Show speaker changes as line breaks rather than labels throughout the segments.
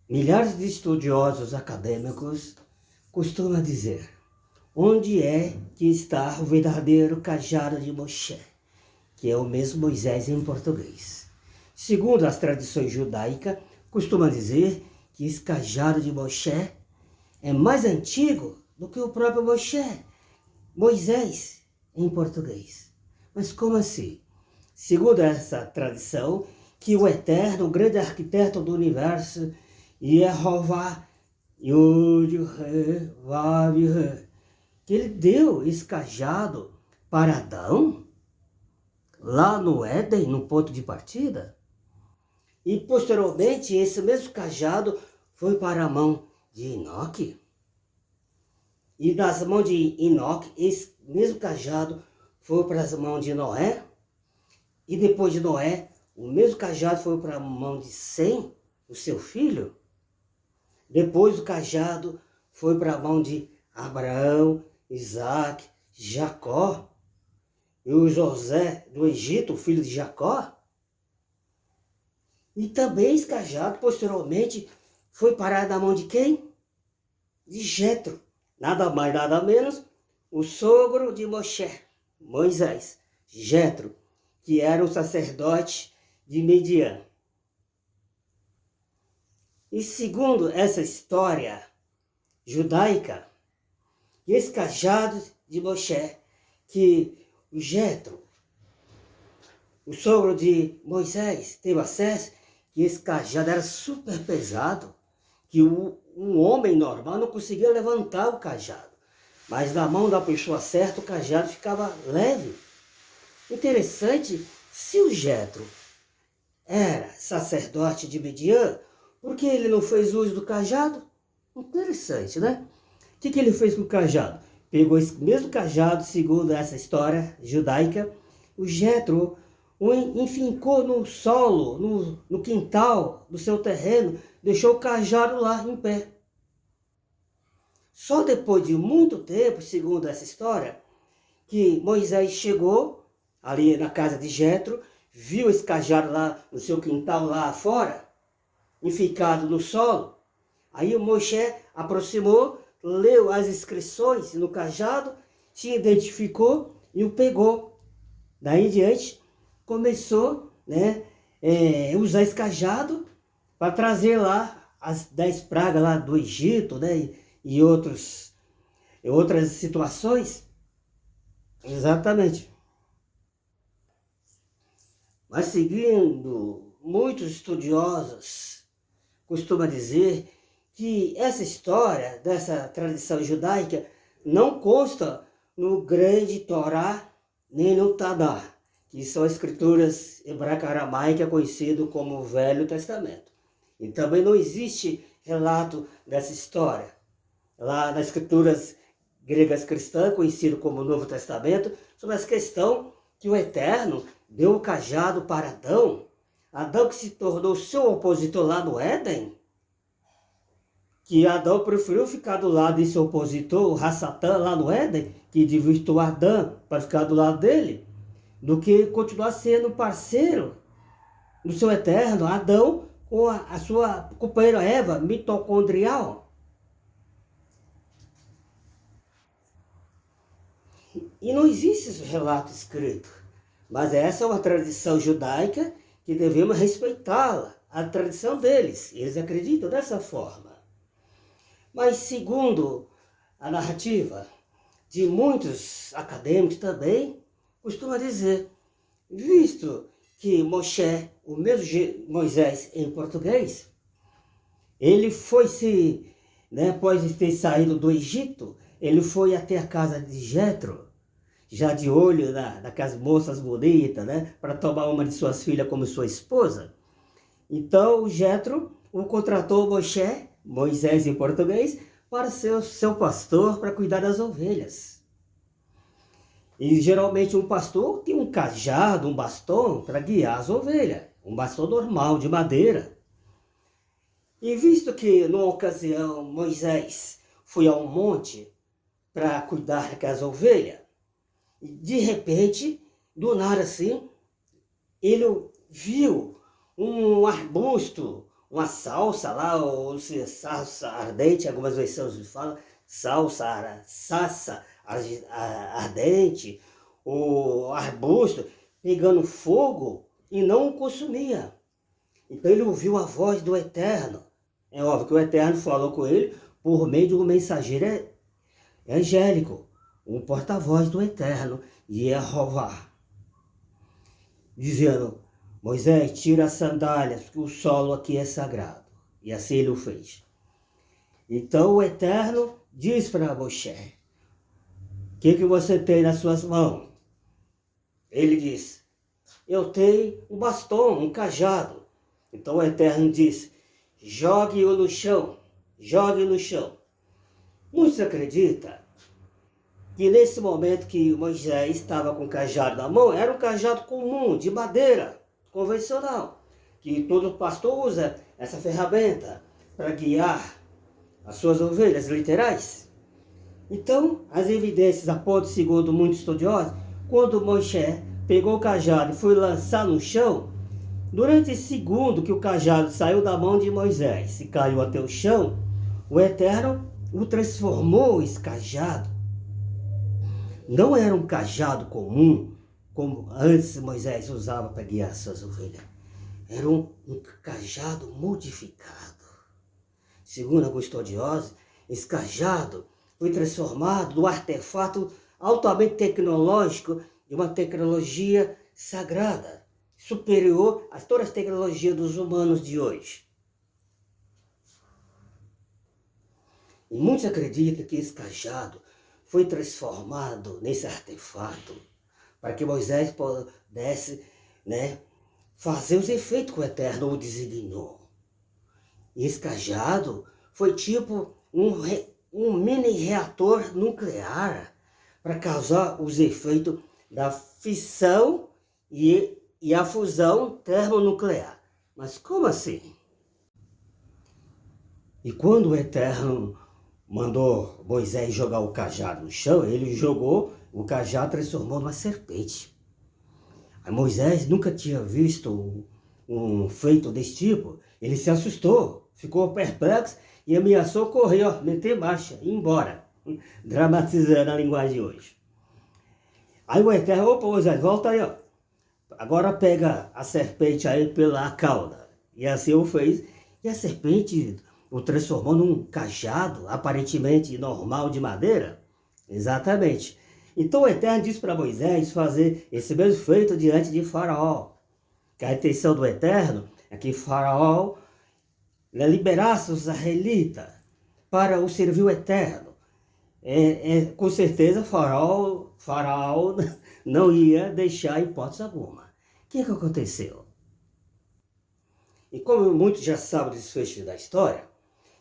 Milhares de estudiosos acadêmicos costumam dizer: onde é que está o verdadeiro cajado de Moshe, que é o mesmo Moisés em português? Segundo as tradições judaicas, costumam dizer que esse cajado de Moshe é mais antigo do que o próprio Moshe, Moisés em português. Mas como assim? Segundo essa tradição, que o eterno, o grande arquiteto do universo, Yehová, Yud-He, Vav-He, que ele deu esse cajado para Adão, lá no Éden, no ponto de partida, e posteriormente esse mesmo cajado foi para a mão de Enoque. E das mãos de Enoque, esse mesmo cajado foi para as mãos de Noé, e depois de Noé, o mesmo cajado foi para a mão de Sem, o seu filho. Depois o cajado foi para a mão de Abraão, Isaac, Jacó. E o José do Egito, o filho de Jacó. E também esse cajado, posteriormente, foi parar na mão de quem? De Jetro. Nada mais, nada menos, o sogro de Moshe, Moisés, Jetro, que era o sacerdote de Midian. E segundo essa história judaica, esse cajado de Moshe, que o Jetro, o sogro de Moisés, teve acesso, que esse cajado era super pesado, que um homem normal não conseguia levantar o cajado. Mas na mão da pessoa certa, o cajado ficava leve. Interessante, se o Jetro era sacerdote de Midian, por que ele não fez uso do cajado? Interessante, né? O que ele fez com o cajado? Pegou esse mesmo cajado, segundo essa história judaica, o Jetro o enfincou no solo, no quintal do seu terreno, deixou o cajado lá em pé. Só depois de muito tempo, segundo essa história, que Moisés chegou ali na casa de Jetro, viu esse cajado lá no seu quintal lá fora, enficado no solo. Aí o Moshe aproximou, leu as inscrições no cajado, se identificou e o pegou. Daí em diante, começou, usar esse cajado para trazer lá as 10 pragas lá do Egito, né, e outras situações. Exatamente. Mas seguindo, muitos estudiosos costumam dizer que essa história dessa tradição judaica não consta no grande Torá nem no Tanakh, que são escrituras hebraico-aramaica conhecido como Velho Testamento. E também não existe relato dessa história. Lá nas escrituras gregas cristãs, conhecido como Novo Testamento, sobre essa questão que o Eterno deu o cajado para Adão. Adão que se tornou seu opositor lá no Éden, que Adão preferiu ficar do lado de seu opositor, o Satã, lá no Éden, que desvirtuou Adão para ficar do lado dele, do que continuar sendo parceiro do seu Eterno, Adão, com a sua companheira Eva, mitocondrial. E não existe esse relato escrito, mas essa é uma tradição judaica que devemos respeitá-la, a tradição deles, eles acreditam dessa forma. Mas segundo a narrativa de muitos acadêmicos também, costuma dizer, visto que Moshe, o mesmo Moisés em português, ele foi após ter saído do Egito, ele foi até a casa de Jetro, já de olho naquelas moças bonitas, né, para tomar uma de suas filhas como sua esposa. Então o Jetro o contratou Moisés em português, para ser o seu pastor, para cuidar das ovelhas. E geralmente um pastor tem um cajado, um bastão para guiar as ovelhas, um bastão normal, de madeira. E visto que numa ocasião Moisés foi a um monte para cuidar daquelas ovelhas, de repente, do nada assim, ele viu um arbusto, uma salsa lá, ou se salsa ardente, algumas versões falam, salsa ardente, o arbusto pegando fogo e não o consumia. Então ele ouviu a voz do Eterno. É óbvio que o Eterno falou com ele por meio de um mensageiro angélico, um porta-voz do Eterno, Jeová, dizendo: Moisés, tira as sandálias, porque o solo aqui é sagrado. E assim ele o fez. Então o Eterno diz para Moisés: o que você tem nas suas mãos? Ele diz: eu tenho um bastão, um cajado. Então o Eterno diz: jogue-o no chão, jogue no chão. Muitos acreditam que nesse momento que Moisés estava com o cajado na mão, era um cajado comum, de madeira, convencional, que todo pastor usa essa ferramenta para guiar as suas ovelhas literais. Então, as evidências apontam, segundo muitos estudiosos, quando Moisés pegou o cajado e foi lançar no chão, durante esse segundo que o cajado saiu da mão de Moisés e caiu até o chão, o Eterno o transformou esse cajado. Não era um cajado comum, como antes Moisés usava para guiar suas ovelhas. Era um cajado modificado. Segundo alguns estudiosos, esse cajado foi transformado num artefato altamente tecnológico, de uma tecnologia sagrada, superior a todas as tecnologias dos humanos de hoje. E muitos acreditam que esse cajado foi transformado nesse artefato para que Moisés pudesse, fazer os efeitos que o Eterno o designou. E esse cajado foi tipo um mini reator nuclear para causar os efeitos da fissão e a fusão termonuclear. Mas como assim? E quando o Eterno mandou Moisés jogar o cajado no chão, ele jogou o cajado, transformou numa serpente. Aí Moisés nunca tinha visto um feito desse tipo. Ele se assustou, ficou perplexo e ameaçou correr, meter marcha, ir embora. Dramatizando a linguagem de hoje. Aí o Eterno: opa, Moisés, volta aí, agora pega a serpente aí pela cauda. E assim o fez. E a serpente o transformou num cajado aparentemente normal de madeira. Exatamente. Então o Eterno disse para Moisés fazer esse mesmo feito diante de Faraó. Que a intenção do Eterno é que Faraó liberasse os israelitas para o serviço eterno. Com certeza Faraó não ia deixar hipótese alguma. O que aconteceu? E como muitos já sabem dos desfecho da história,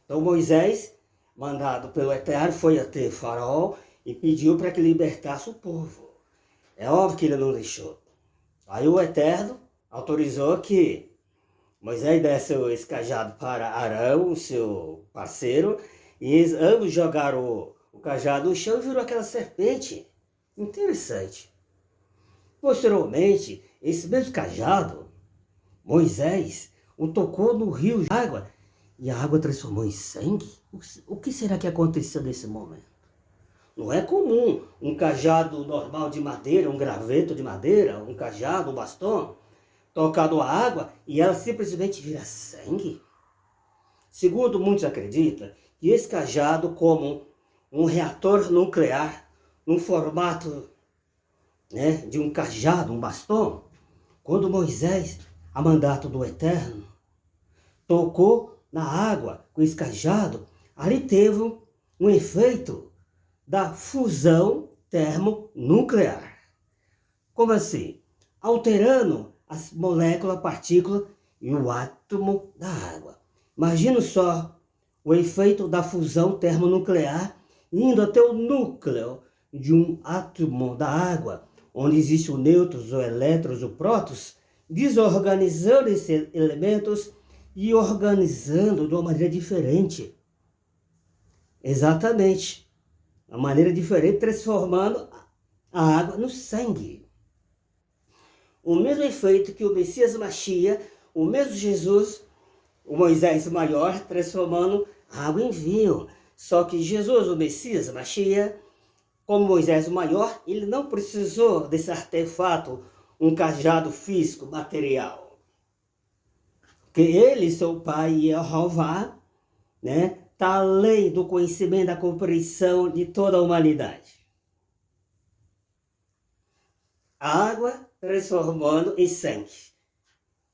então Moisés, mandado pelo Eterno, foi até Faraó e pediu para que libertasse o povo. É óbvio que ele não deixou. Aí o Eterno autorizou que Moisés desse esse cajado para Arão, o seu parceiro, e eles ambos jogaram o cajado no chão e virou aquela serpente. Interessante. Posteriormente, esse mesmo cajado, Moisés o tocou no rio de água e a água transformou em sangue. O que será que aconteceu nesse momento? Não é comum um cajado normal de madeira, um graveto de madeira, um cajado, um bastão, tocar na água e ela simplesmente vira sangue. Segundo muitos acreditam, que esse cajado, como um reator nuclear, no formato de um cajado, um bastão, quando Moisés, a mandato do Eterno, tocou na água com esse cajado, ali teve um efeito da fusão termonuclear. Como assim? Alterando as moléculas, partículas e o átomo da água. Imagina só o efeito da fusão termonuclear indo até o núcleo de um átomo da água, onde existem os nêutrons, os elétrons, os prótons, desorganizando esses elementos e organizando de uma maneira diferente. Exatamente. Uma maneira diferente, transformando a água no sangue. O mesmo efeito que o Messias Machia, o mesmo Jesus, o Moisés maior transformando água em vinho. Só que Jesus, o Messias, Mashiach, como Moisés o maior, ele não precisou desse artefato, um cajado físico, material. Porque ele, seu pai, Jeová, né, está além do conhecimento, da compreensão de toda a humanidade. A água transformando em sangue.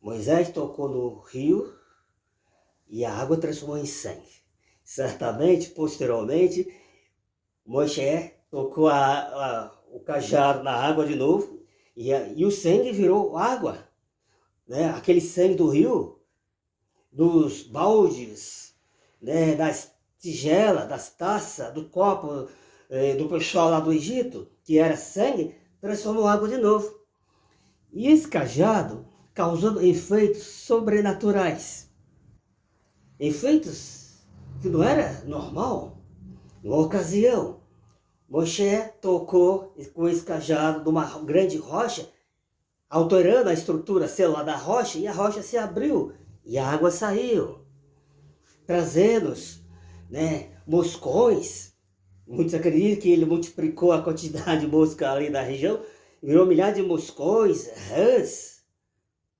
Moisés tocou no rio e a água transformou em sangue. Certamente, posteriormente, Moisés tocou o cajado na água de novo e o sangue virou água. Né? Aquele sangue do rio, dos baldes, né? Das tigelas, das taças, do copo do pessoal lá do Egito, que era sangue, transformou água de novo. E esse cajado causando efeitos sobrenaturais. Efeitos que não era normal. Numa ocasião, Moisés tocou com esse cajado numa grande rocha, alterando a estrutura celular da rocha, e a rocha se abriu e a água saiu, trazendo, né, moscões. Muitos acreditam que ele multiplicou a quantidade de mosca ali da região, virou milhares de moscões, rãs,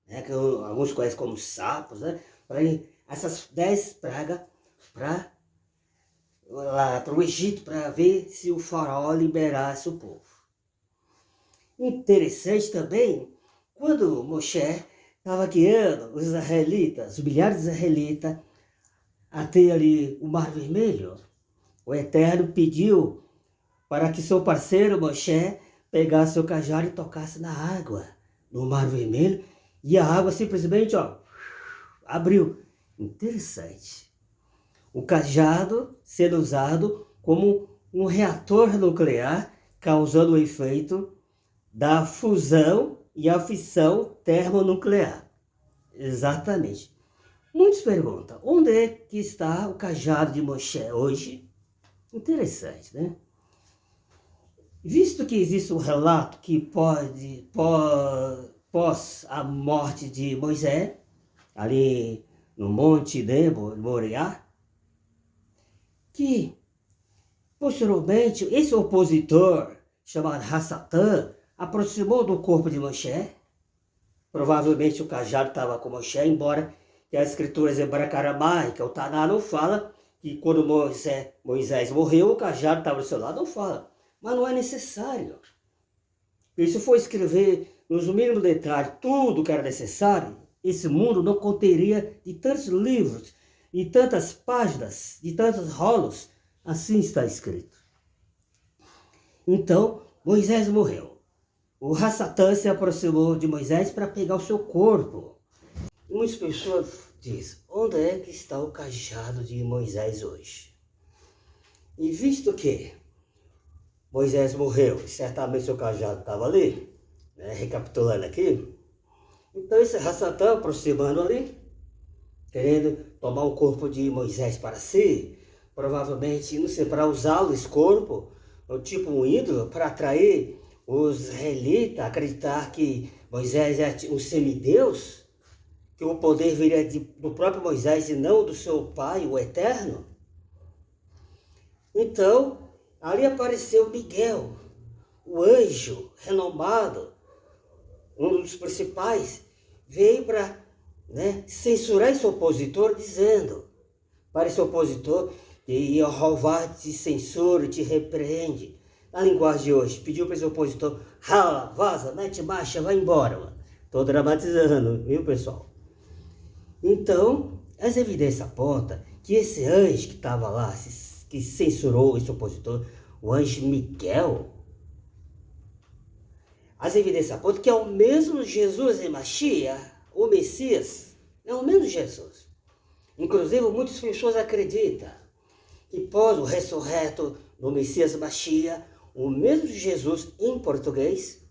né, que alguns conhecem como sapos, né, para essas 10 pragas para lá para o Egito, para ver se o faraó liberasse o povo. Interessante também, quando Moisés estava guiando os israelitas, os milhares de israelitas, até ali o Mar Vermelho, o Eterno pediu para que seu parceiro Moisés pegasse o cajado e tocasse na água, no Mar Vermelho, e a água simplesmente, abriu. Interessante. O cajado sendo usado como um reator nuclear, causando o efeito da fusão e a fissão termonuclear. Exatamente. Muitos perguntam, onde é que está o cajado de Moisés hoje? Interessante, né? Visto que existe um relato que pós a morte de Moisés, ali no Monte de Moriá, que posteriormente esse opositor chamado Hassatã aproximou do corpo de Moisés. Provavelmente o cajado estava com Moisés, embora que as escrituras hebraico-aramaica, o Taná, não fala que quando Moisés morreu, o cajado estava do seu lado, não fala. Mas não é necessário. E se for escrever nos mínimos detalhes tudo que era necessário, esse mundo não conteria de tantos livros, de tantas páginas, de tantos rolos. Assim está escrito. Então, Moisés morreu. O Hassatã se aproximou de Moisés para pegar o seu corpo. E muitas pessoas dizem, onde é que está o cajado de Moisés hoje? E visto que Moisés morreu, e certamente seu cajado estava ali, né, recapitulando aqui, então esse Hassatã aproximando ali, querendo tomar o corpo de Moisés para si, provavelmente, não sei, para usá-lo, esse corpo, tipo um ídolo, para atrair os israelitas a acreditar que Moisés é um semideus, que o poder viria do próprio Moisés e não do seu pai, o Eterno. Então, ali apareceu Miguel, o anjo renomado, um dos principais, veio para censurar esse opositor, dizendo para esse opositor que Jeová te censura, te repreende. Na linguagem de hoje, pediu para esse opositor, rala, vaza, mete marcha, vai embora. Estou dramatizando, viu, pessoal? Então, as evidências apontam que esse anjo que estava lá, que censurou esse opositor, o anjo Miguel, as evidências apontam que é o mesmo Jesus em Mashiach, o Messias, é o mesmo Jesus. Inclusive, muitas pessoas acreditam que pós o ressurreto do Messias Mashiach, o mesmo Jesus em português,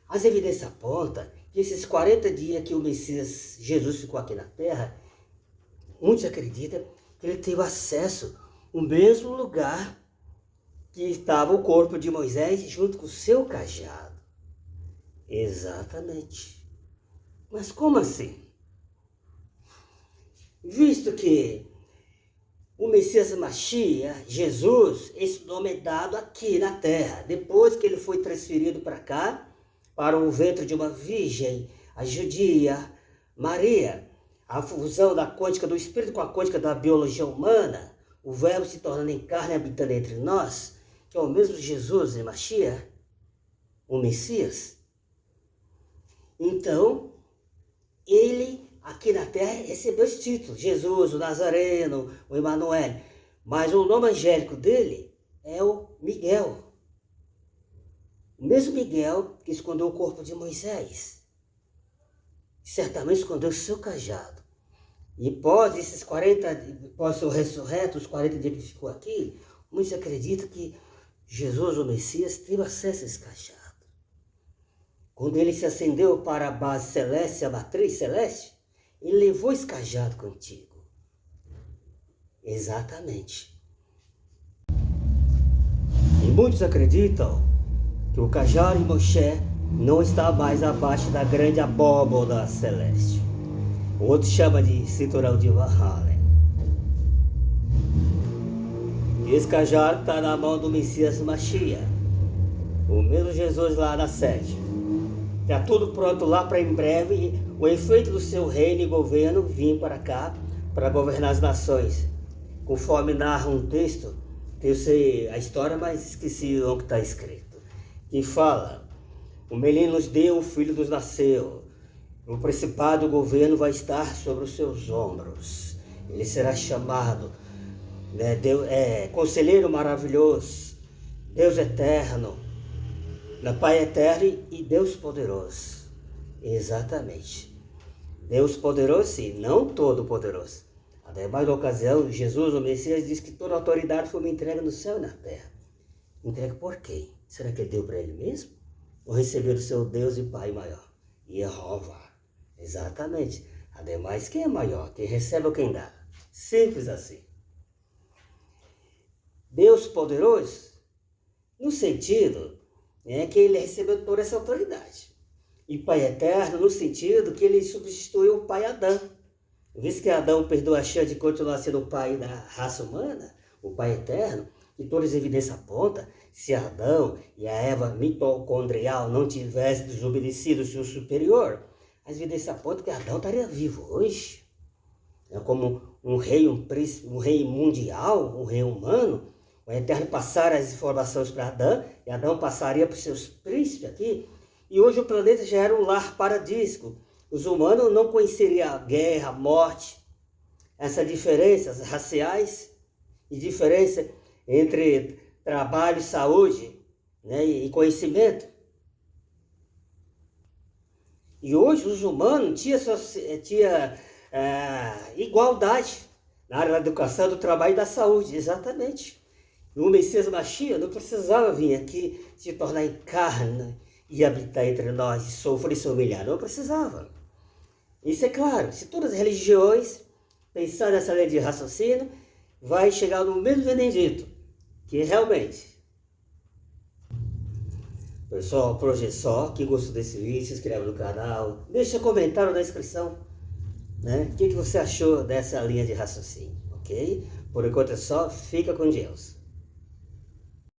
as evidências apontam que esses 40 dias que o Messias Jesus ficou aqui na Terra, muitos acreditam que ele teve acesso ao mesmo lugar que estava o corpo de Moisés junto com o seu cajado. Exatamente. Mas como assim? visto que o Messias Mashiach, Jesus, esse nome é dado aqui na terra, depois que ele foi transferido para cá, para o ventre de uma virgem, a judia Maria, a fusão da quântica do espírito com a quântica da biologia humana, o verbo se tornando em carne e habitando entre nós, que é o mesmo Jesus e Mashiach, o Messias. Então, ele aqui na terra recebeu esse título, Jesus, o Nazareno, o Emanuel, mas o nome angélico dele é o Miguel. O mesmo Miguel que escondeu o corpo de Moisés, certamente escondeu o seu cajado. E após esses 40, após ser ressurreto, os 40 dias que ficou aqui, muitos acreditam que Jesus, o Messias, teve acesso a esse cajado. Quando ele se ascendeu para a base celeste, a matriz celeste, ele levou esse cajado contigo. Exatamente. E muitos acreditam que o cajado de Moshe não está mais abaixo da grande abóboda celeste. Outros chamam de cinturão de Valhalla. E esse cajado está na mão do Messias Mashiach, o mesmo Jesus lá na sede. Está tudo pronto lá para em breve o efeito do seu reino e governo vir para cá para governar as nações. Conforme narra um texto, eu sei a história, mas esqueci o que está escrito. Que fala, o menino nos deu, o filho nos nasceu. O principado do governo vai estar sobre os seus ombros. Ele será chamado Conselheiro Maravilhoso, Deus Eterno, Pai Eterno e Deus Poderoso. Exatamente. Deus Poderoso, sim, não todo poderoso. Até mais uma ocasião, Jesus, o Messias, diz que toda autoridade foi me entregue no céu e na terra. Entregue por quem? Será que ele deu para ele mesmo? Ou recebeu do seu Deus e Pai maior? Jeová. Exatamente. Ademais, quem é maior? Quem recebe ou quem dá? Simples assim. Deus poderoso, no sentido que ele recebeu toda essa autoridade. E Pai eterno, no sentido que ele substituiu o pai Adão. Visto que Adão perdeu a chance de continuar sendo o pai da raça humana, o Pai eterno, e todas as evidências apontam, se Adão e a Eva mitocondrial não tivessem desobedecido o seu superior, as evidências apontam que Adão estaria vivo hoje. É como um rei, um príncipe, um rei mundial, um rei humano. O Eterno passaria as informações para Adão, e Adão passaria para os seus príncipes aqui. E hoje o planeta já era um lar paradisíaco. Os humanos não conheceriam a guerra, a morte, essas diferenças raciais e diferença entre trabalho, saúde, e conhecimento. E hoje os humanos tinham igualdade na área da educação, do trabalho e da saúde, exatamente. E o Messias Mashiach não precisava vir aqui se tornar em carne e habitar entre nós, e sofrer e se humilhar, não precisava. Isso é claro, se todas as religiões pensarem nessa lei de raciocínio, vai chegar no mesmo veredito, que realmente. Pessoal, por hoje é só. Quem gostou desse vídeo, se inscreve no canal, deixa comentário na descrição, o que você achou dessa linha de raciocínio, ok? Por enquanto é só, fica com Deus.